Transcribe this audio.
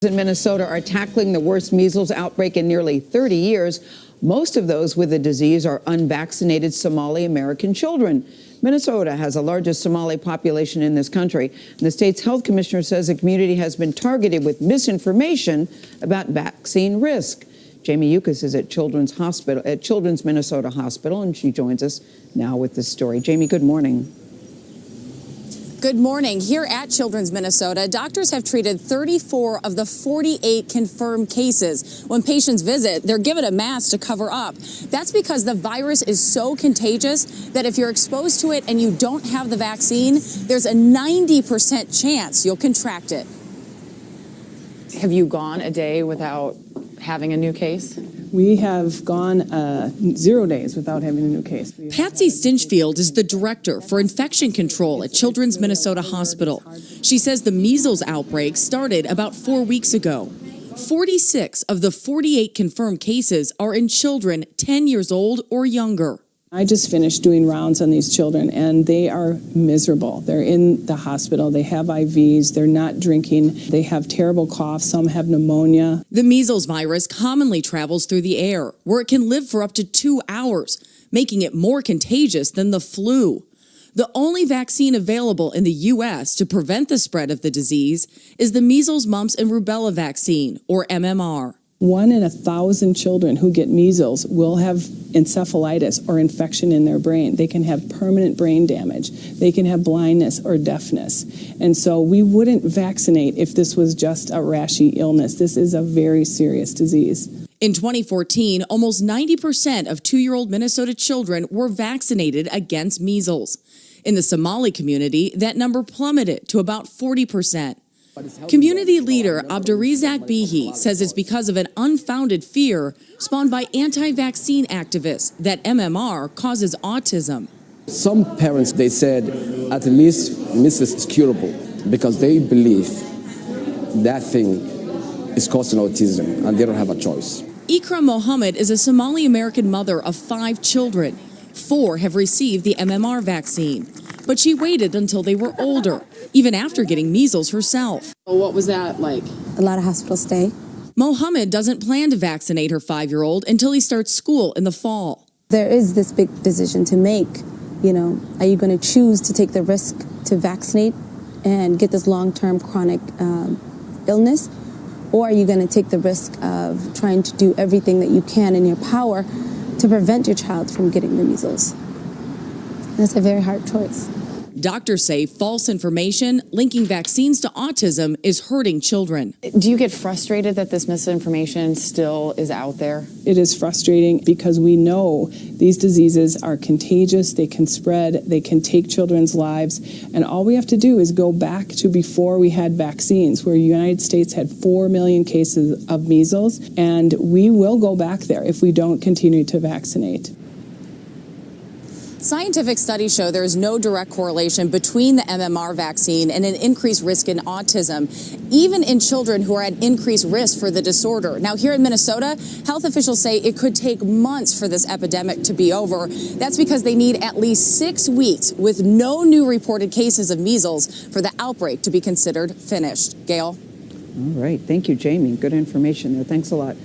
In Minnesota are tackling the worst measles outbreak in nearly 30 years. Most of those with the disease are unvaccinated Somali American children. Minnesota has the largest Somali population in this country. And the state's health commissioner says the community has been targeted with misinformation about vaccine risk. Jamie Yukas is at Children's Minnesota Hospital, and she joins us now with this story. Jamie, good morning. Good morning. Here at Children's Minnesota, doctors have treated 34 of the 48 confirmed cases. When patients visit, they're given a mask to cover up. That's because the virus is so contagious that if you're exposed to it and you don't have the vaccine, there's a 90% chance you'll contract it. Have you gone a day without having a new case? We have gone 0 days without having a new case. Patsy Stinchfield is the director for infection control at Children's Minnesota Hospital. She says the measles outbreak started about 4 weeks ago. 46 of the 48 confirmed cases are in children 10 years old or younger. I just finished doing rounds on these children, and they are miserable. They're in the hospital. They have IVs. They're not drinking. They have terrible coughs. Some have pneumonia. The measles virus commonly travels through the air, where it can live for up to 2 hours, making it more contagious than the flu. The only vaccine available in the U.S. to prevent the spread of the disease is the measles, mumps, and rubella vaccine, or MMR. 1 in 1,000 children who get measles will have encephalitis or infection in their brain. They can have permanent brain damage. They can have blindness or deafness. And so we wouldn't vaccinate if this was just a rashy illness. This is a very serious disease. In 2014, almost 90% of 2-year-old Minnesota children were vaccinated against measles. In the Somali community, that number plummeted to about 40%. Community leader Abdurizak Bihi says it's because of an unfounded fear spawned by anti-vaccine activists that MMR causes autism. Some parents, they said, at least measles is curable because they believe that thing is causing autism and they don't have a choice. Ikra Mohammed is a Somali American mother of 5 children. 4 have received the MMR vaccine, but she waited until they were older, even after getting measles herself. What was that like? A lot of hospital stay. Mohammed doesn't plan to vaccinate her 5-year-old until he starts school in the fall. There is this big decision to make. Are you going to choose to take the risk to vaccinate and get this long-term chronic illness? Or are you going to take the risk of trying to do everything that you can in your power to prevent your child from getting the measles? And it's a very hard choice. Doctors say false information linking vaccines to autism is hurting children. Do you get frustrated that this misinformation still is out there? It is frustrating because we know these diseases are contagious, they can spread, they can take children's lives, and all we have to do is go back to before we had vaccines, where the United States had 4 million cases of measles, and we will go back there if we don't continue to vaccinate. Scientific studies show there is no direct correlation between the MMR vaccine and an increased risk in autism, even in children who are at increased risk for the disorder. Now, here in Minnesota, health officials say it could take months for this epidemic to be over. That's because they need at least 6 weeks with no new reported cases of measles for the outbreak to be considered finished. Gail? All right. Thank you, Jamie. Good information there. Thanks a lot.